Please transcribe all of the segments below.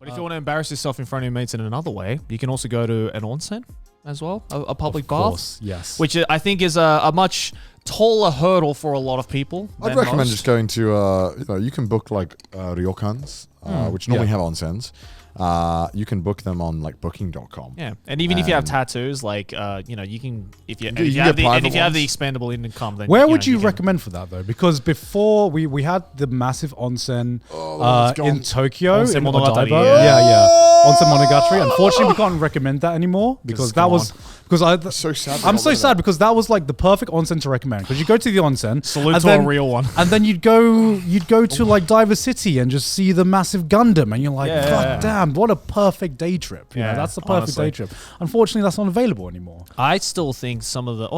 But if you want to embarrass yourself in front of your mates in another way, you can also go to an onsen as well, a public bath. Of course, yes. Which I think is a much taller hurdle for a lot of people. I'd recommend just going to, you can book like ryokans, which normally have onsens. You can book them on like booking.com. Yeah, and even if you have tattoos, like you can if you have the expendable income, then where would you recommend for that though? Because before we had the massive onsen in Tokyo, Onsen in Monogatari, Odaiba. Yeah. Onsen Monogatari. Unfortunately, we can't recommend that anymore because that was so sad. I'm so sad because that was like the perfect onsen to recommend because you go to the onsen, salute to a real one, and then you'd go to like Diver City and just see the massive Gundam, and you're like, God damn, what a perfect day trip! You know, that's the perfect day trip. Unfortunately, that's not available anymore. I still think some of the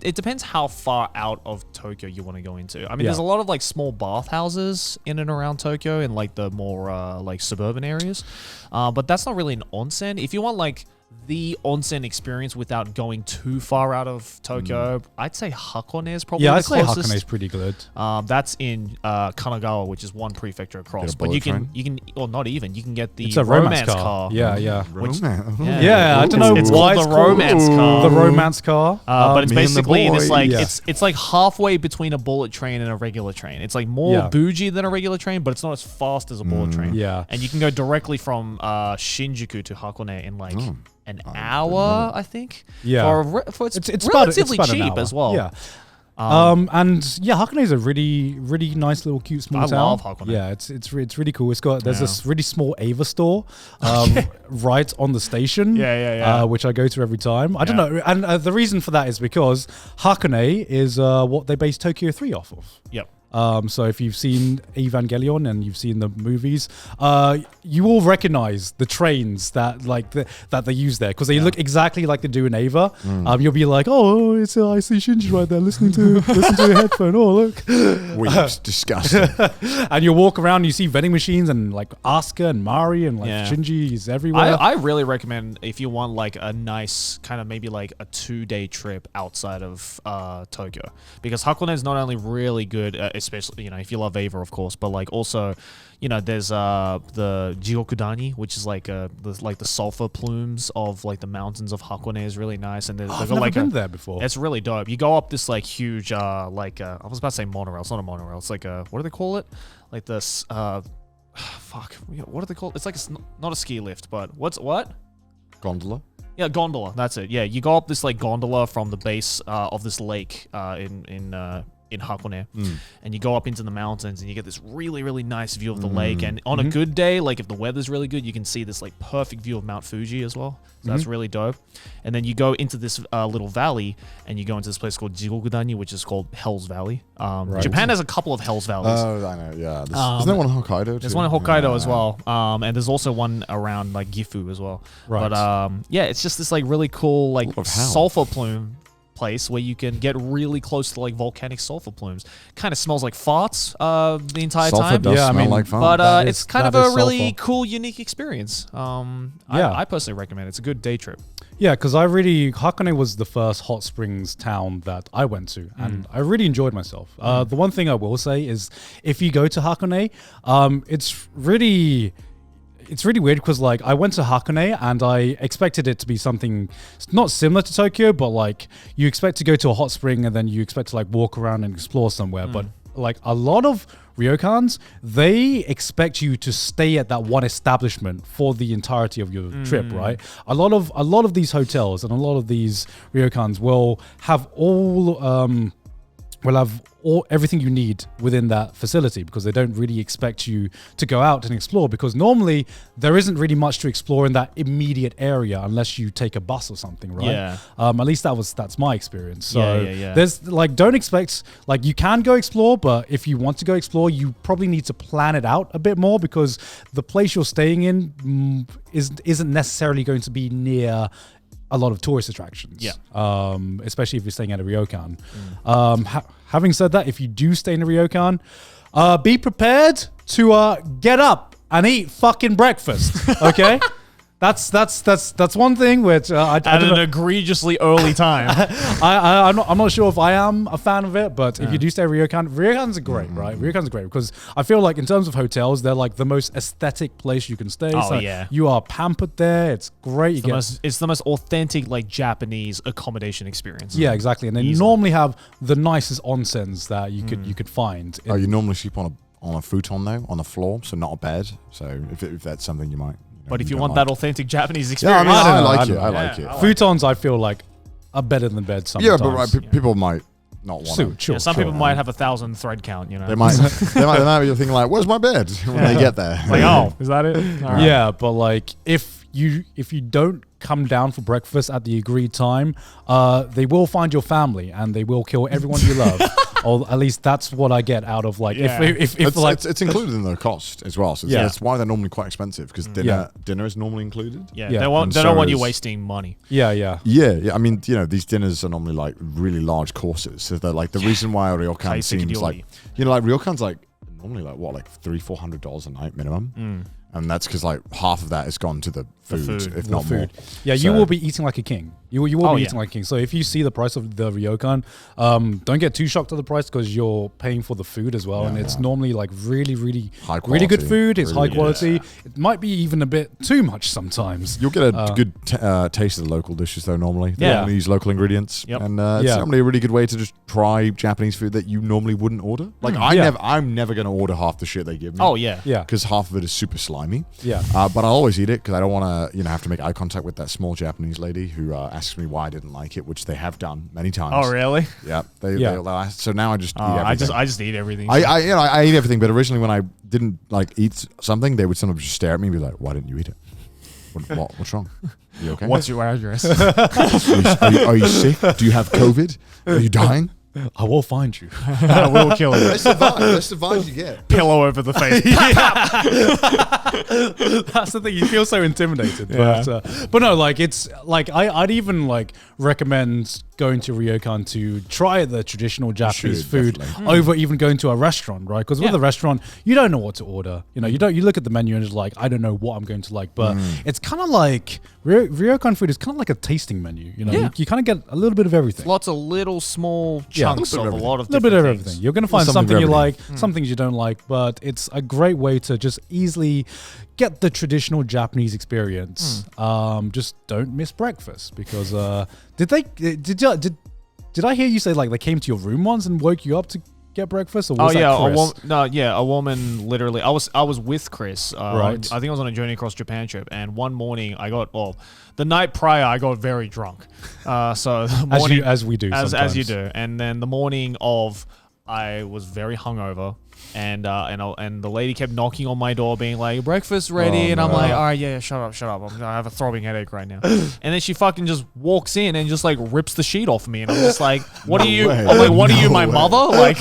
it depends how far out of Tokyo you want to go into. I mean, there's a lot of like small bathhouses in and around Tokyo in like the more like suburban areas, but that's not really an onsen. If you want like the onsen experience without going too far out of Tokyo, I'd say Hakone is probably the closest. I'd say Hakone is pretty good. That's in Kanagawa, which is one prefecture across. But you can, or not even, you can get the romance car. Yeah. I don't know why it's the romance car. The romance car. But it's basically, it's like halfway between a bullet train and a regular train. It's like more bougie than a regular train, but it's not as fast as a bullet train. Yeah. And you can go directly from Shinjuku to Hakone in like an hour, I think. Yeah. It's relatively cheap as well. Yeah. Hakone is a really, really nice little cute small town. I love Hakone. Yeah, it's really cool. There's this really small Ava store right on the station. Which I go to every time. I don't know, and the reason for that is because Hakone is what they base Tokyo 3 off of. Yep. So if you've seen Evangelion and you've seen the movies, you will recognize the trains that that they use there because they look exactly like they do in Ava. You'll be like, oh, I see Shinji right there listening to a headphone. Oh, look. Weeps, disgusting. And you walk around, and you see vending machines and like Asuka and Mari and like Shinji is everywhere. I really recommend if you want like a nice kind of maybe like a 2-day trip outside of Tokyo, because Hakone is not only really good, especially if you love Ava, of course, but like also there's the Jigokudani, which is like the sulfur plumes of like the mountains of Hakone is really nice, and I've never been there before. It's really dope. You go up this like huge I was about to say monorail. It's not a monorail. It's like what do they call it? Like this fuck. What do they call it? It's like not a ski lift, but what? Gondola. Yeah, gondola. That's it. Yeah, you go up this like gondola from the base of this lake in Hakone, and you go up into the mountains and you get this really, really nice view of the lake. And on a good day, like if the weather's really good, you can see this like perfect view of Mount Fuji as well. So that's really dope. And then you go into this little valley and you go into this place called Jigokudani, which is called Hell's Valley. Japan has a couple of Hell's Valleys. Oh, I know, yeah. Isn't there one in Hokkaido too? There's one in Hokkaido as well. And there's also one around like Gifu as well. Right. But it's just this like really cool like sulfur plume place where you can get really close to like volcanic sulfur plumes. Kind of smells like farts the entire sulfur time. Does smell like fun. But it's kind of a really cool, unique experience. I personally recommend it. It's a good day trip. Yeah, because Hakone was the first hot springs town that I went to, and I really enjoyed myself. The one thing I will say is if you go to Hakone, it's really weird because like I went to Hakone and I expected it to be something not similar to Tokyo, but like you expect to go to a hot spring and then you expect to like walk around and explore somewhere. But like a lot of ryokans, they expect you to stay at that one establishment for the entirety of your trip, right? A lot of these hotels and a lot of these ryokans will have everything you need within that facility because they don't really expect you to go out and explore because normally there isn't really much to explore in that immediate area unless you take a bus or something, right? Yeah. At least that's my experience. So there's like, don't expect, like you can go explore, but if you want to go explore, you probably need to plan it out a bit more because the place you're staying in isn't necessarily going to be near a lot of tourist attractions, especially if you're staying at a ryokan. Having said that, if you do stay in a ryokan, be prepared to get up and eat fucking breakfast, okay? That's one thing which I At don't an know. egregiously early time. I'm not sure if I am a fan of it, but if you do stay ryokans are great, right? Ryokans are great because I feel like in terms of hotels, they're like the most aesthetic place you can stay. Oh, So yeah. you are pampered there. It's great. It's the most authentic like Japanese accommodation experience. Yeah, exactly. And they normally have the nicest onsens that you could find. Oh, you normally sleep on a futon though, on the floor, so not a bed. So if that's something you might. But if you don't want like. that authentic Japanese Yeah, experience, I don't know, like I it. I don't like it. know. Futons, I feel like, are better than beds sometimes. Yeah, but right, people might not want to. Sure, some sure. people might have 1,000 thread count. You know, They might be thinking like, "Where's my bed?" when they get there. like, oh, is that it? All right. Yeah, but like if you don't come down for breakfast at the agreed time, they will find your family and they will kill everyone you love. Or at least that's what I get out of like Yeah. if like it's included in the cost as well. So Yeah. that's why they're normally quite expensive because dinner is normally included. Yeah, Yeah. they And don't so want you is- wasting money. yeah. Yeah. I mean, these dinners are normally like really large courses. So they're like the reason why a ryokan Kaiseki seems ryori. like like ryokan's like normally like what, like $300-400 a night minimum. And that's because like half of that has gone to the food, food. if The not more. food. Yeah, you So- will be eating like a king. You will Oh, be yeah. eating like a king. So if you see the price of the ryokan, don't get too shocked at the price because you're paying for the food as well, and it's normally like really High really good quality. food. It's Really high good. quality. It might be even a bit too much sometimes. You'll get a good taste of the local dishes though. Normally, they Yeah. normally use local ingredients, Yep. and it's Yeah. normally a really good way to just try Japanese food that you normally wouldn't order. Like I'm never going to order half the shit they give me. Oh yeah, Yeah, because half of it is super slimy. yeah. But I'll always eat it because I don't want to, have to make eye contact with that small Japanese lady who asks me why I didn't like it, which they have done many times. Oh really? Yeah. Yeah. They'll ask, so now I just eat I everything. just eat everything. I eat everything, but originally when I didn't like eat something, they would sometimes just stare at me and be like, "Why didn't you eat it? What's wrong? Are you okay? What's your address? Are you sick? Do you have COVID? Are you dying?" I will find you. I will kill you. That's the vibe. That's the vibe you get. Pillow over the face. That's the thing. You feel so intimidated. Yeah. But no, like it's like I'd even like recommend going to ryokan to try the traditional Japanese should, food definitely. over even going to a restaurant, right? Because with Yeah. a restaurant, you don't know what to order. You look at the menu and it's like, I don't know what I'm going to like. But it's kind of like ryokan food is kind of like a tasting menu. Yeah. You kind of get a little bit of everything. Lots of little small Yeah. chunks A little of bit a of lot of A little bit different of things. everything. You're going to find Something something you for like, some things you don't like, but it's a great way to just easily get the traditional Japanese experience. Just don't miss breakfast because did I hear you say like they came to your room once and woke you up to get breakfast? Or Oh was that yeah, Chris? a woman literally. I was with Chris. Right. I think I was on a journey across Japan trip, and one morning the night prior I got very drunk. So the morning, as we do, as you sometimes. do, and then the morning of, I was very hungover. And the lady kept knocking on my door, being like, "Breakfast ready," and I'm like, "All right, yeah, shut up. I have a throbbing headache right now." And then she fucking just walks in and just like rips the sheet off me, and I'm just like, "What are you? way. I'm like, what are you, No my way. mother?" Like,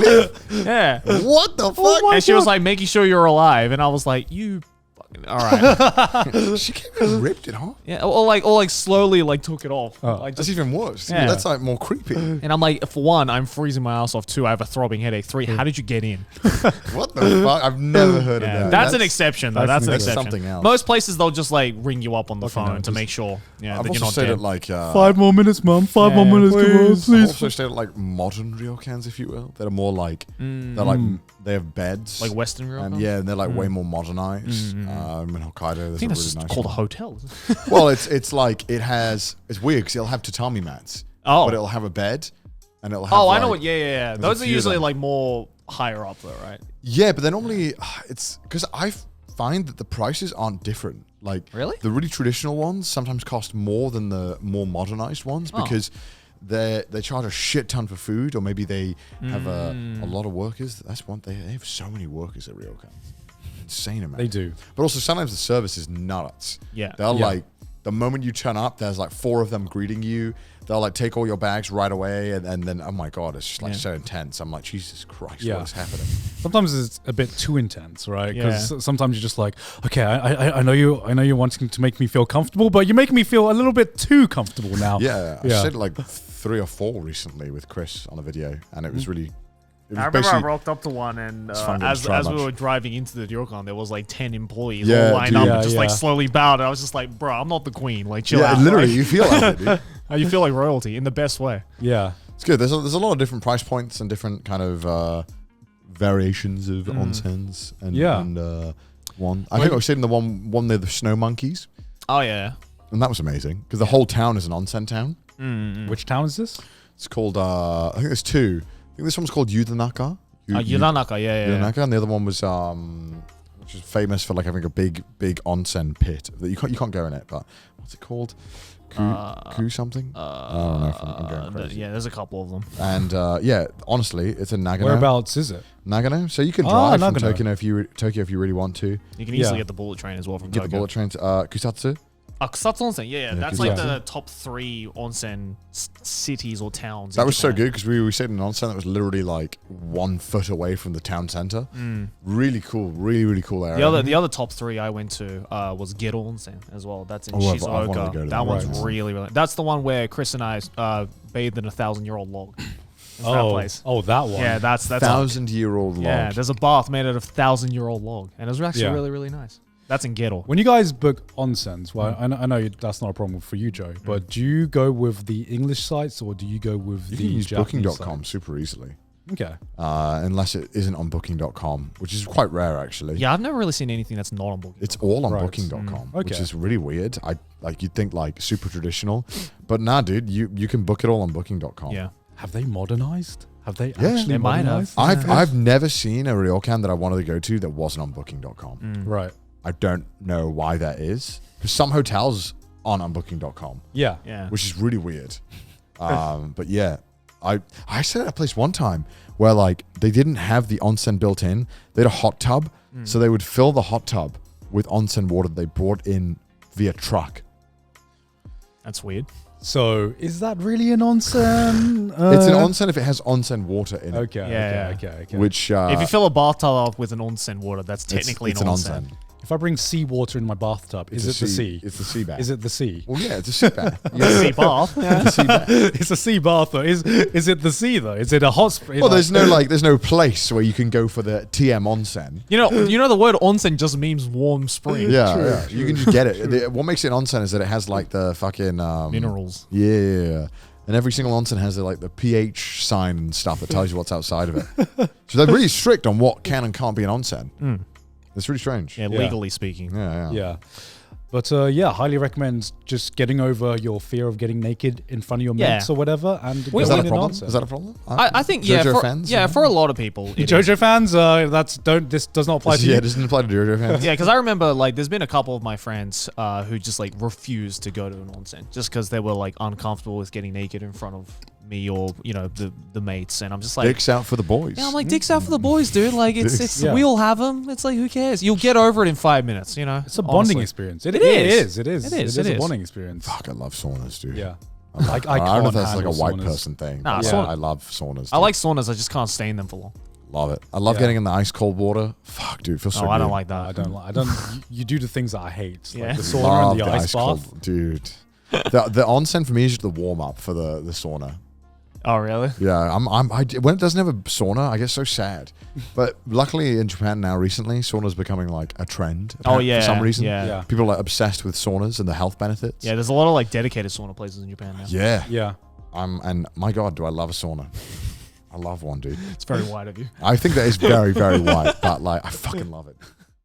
Really? yeah. What the fuck? And she was like making sure you're alive, and I was like, "You, fucking all right." She came and ripped it, huh? Yeah, or like slowly like took it off. Like That's just, even worse. Yeah. That's like more creepy. and I'm like, for one, I'm freezing my ass off. Two, I have a throbbing headache. Three, how did you get in? What the fuck? I've never heard of Yeah, that. that's an exception though. That's an that's exception. something else. Most places they'll just like ring you up on the phone no, to just- make sure I've that you're also not stayed dead. at like 5 more minutes, mum. 5 more Yeah, minutes, come on, please. I've please. also stayed at like modern ryokans, if you will. That are more like they're like they have beds, Like Western ryokan? and and they're like way more modernized. In Hokkaido, there's I think a that's really just nice called a one. hotel. Well, it's like it's weird because it'll have tatami mats, Oh. but it'll have a bed, and it'll have. Oh, I like- know what. Yeah. a Those are few of usually them. like more higher up though, right? Yeah, but they're normally it's because I find that the prices aren't different. Like Really? the really traditional ones sometimes cost more than the more modernized ones Oh. because they charge a shit ton for food, or maybe they have a lot of workers. That's one. They have so many workers at ryokan. Insane amount. They do. But also sometimes the service is nuts. Yeah. They'll Yeah. like the moment you turn up, there's like 4 of them greeting you. They'll like take all your bags right away, and then oh my god, it's just like so intense. I'm like, Jesus Christ, Yeah. what is happening? Sometimes it's a bit too intense, right? Because Yeah. sometimes you're just like, okay, I know you're wanting to make me feel comfortable, but you're making me feel a little bit too comfortable now. Yeah, I Yeah. said like 3 or 4 recently with Chris on a video, and it was really was I remember I basically rocked up to one, and It's fun getting as tried we much. were driving into the ryokan, there was like 10 employees Yeah, all lined dude. up Yeah, and just like yeah. slowly bowed. And I was just like, bro, I'm not the queen. Like, chill yeah, out. literally, Like, you feel like it, dude. you feel like royalty in the best way. Yeah. It's good. There's a lot of different price points and different kind of variations of onsens. And, Yeah. and one. I think I stayed in the one near the snow monkeys, Oh, yeah. and that was amazing because the whole town is an onsen town. Which town is this? It's called. I think there's two. I think this one's called Yudanaka. Yudanaka, yeah. Yudanaka, and the other one was which is famous for like having a big onsen pit that you can't go in it. But what's it called? Ku something? I don't know if I'm going crazy. Yeah, there's a couple of them. And yeah, honestly, it's in Nagano. Whereabouts is it? Nagano. So you can drive from Nagano. Tokyo if you really want to. You can easily Yeah. get the bullet train as well from Get the Tokyo. bullet train to Kusatsu. Kusatsu Onsen, yeah. That's Kusatsu. like the top 3 onsen cities or towns. That in was so Japan. good because we stayed in an onsen that was literally like 1 foot away from the town center. Really cool, really cool area. The other top 3 I went to was Gero Onsen as well. That's in Oh, I've wanted to go Shizuoka. to That that. one's Right. really. That's the one where Chris and I bathed in a 1,000-year-old log. That place. Oh, that one. Yeah, that's 1,000-year-old log. Yeah, there's a bath made out of 1,000-year-old log, and it was actually Yeah. really, really nice. That's in Gero. When you guys book onsens, well, I know that's not a problem for you, Joe, but do you go with the English sites or do you go with You the can use Japanese booking.com sites? super easily. Okay. Unless it isn't on booking.com, which is quite rare actually. Yeah, I've never really seen anything that's not on Booking. It's all on Right. booking.com, which Okay. is really weird. You'd think like super traditional, but nah, dude, you can book it all on booking.com. Yeah. Have they modernized? Have they Yeah. actually They might modernized? have. I've never seen a ryokan that I wanted to go to that wasn't on booking.com. Right. I don't know why that is. Because some hotels aren't on booking.com, Yeah. Yeah. which is really weird. But yeah, I stayed at a place one time where like they didn't have the onsen built in. They had a hot tub, so they would fill the hot tub with onsen water they brought in via truck. That's weird. So is that really an onsen? It's an onsen if it has onsen water in it. Okay. Yeah, Okay. Which if you fill a bathtub up with an onsen water, that's technically it's an onsen. If I bring seawater in my bathtub, is it the sea? It's the sea bath. Is it the sea? Well, yeah, it's a sea bath. Yeah. Sea bath. Yeah. It's a sea bath. It's a sea bath though. Is it the sea though? Is it a hot spring? Well, there's no place where you can go for the TM onsen. You know the word onsen just means warm spring. Yeah, you can just get it. What makes it an onsen is that it has like the fucking Minerals. Yeah. And every single onsen has the pH sign and stuff that tells you what's outside of it. So they're really strict on what can and can't be an onsen. It's really strange. Yeah, legally speaking. Yeah. Yeah. But yeah, highly recommend just getting over your fear of getting naked in front of your Yeah. mates or whatever. And Is going that a in problem? onsen. Is that a problem? I think JoJo fans? for a lot of people. it is. JoJo fans, this does not apply to Yeah, you. it doesn't apply to JoJo fans. Yeah, because I remember there's been a couple of my friends who just refused to go to an onsen just because they were uncomfortable with getting naked in front of me or the mates, and I'm just like, Dicks out for the boys. yeah, I'm like, dicks out for the boys, dude. Like it's Yeah. we all have them. It's like, who cares? You'll get over it in 5 minutes. It's a bonding experience. It is. is. It is. It is. It is It a is. bonding experience. Fuck, I love saunas, dude. Yeah. I don't know if that's like a handle white saunas. person thing. Nah, but sauna- I love saunas. I dude. like saunas. I just can't stay in them for long. Love it. I love Yeah. getting in the ice cold water. Fuck, dude, it feels so No, good. I don't like that. I don't. You do the things that I hate, Yeah. like the sauna Love and the ice bath. cold, dude. The onsen for me is just the warm up for the sauna. Oh, really? Yeah, when it doesn't have a sauna, I get so sad. But luckily in Japan now, recently, sauna's becoming like a trend. Oh, yeah. for some reason. Yeah. Yeah. People are obsessed with saunas and the health benefits. Yeah, there's a lot of dedicated sauna places in Japan now. Yeah. Yeah. And my God, do I love a sauna? I love one, dude. It's very wide of you. I think that is very, very white, but I fucking love it.